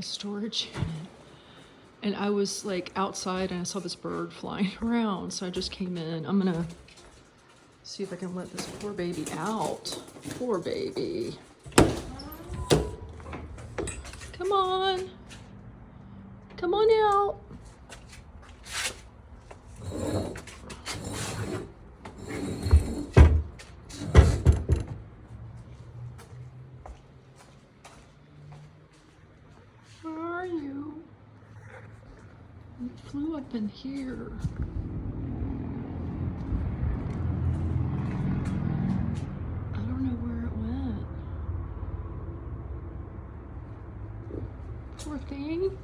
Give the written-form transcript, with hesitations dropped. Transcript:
my storage unit. And I was like outside and I saw this bird flying around, so I just came in. I'm gonna see if I can let this poor baby out. Poor baby. Come on. Come on out. Where are you? It flew up in here. I don't know where it went. Poor thing.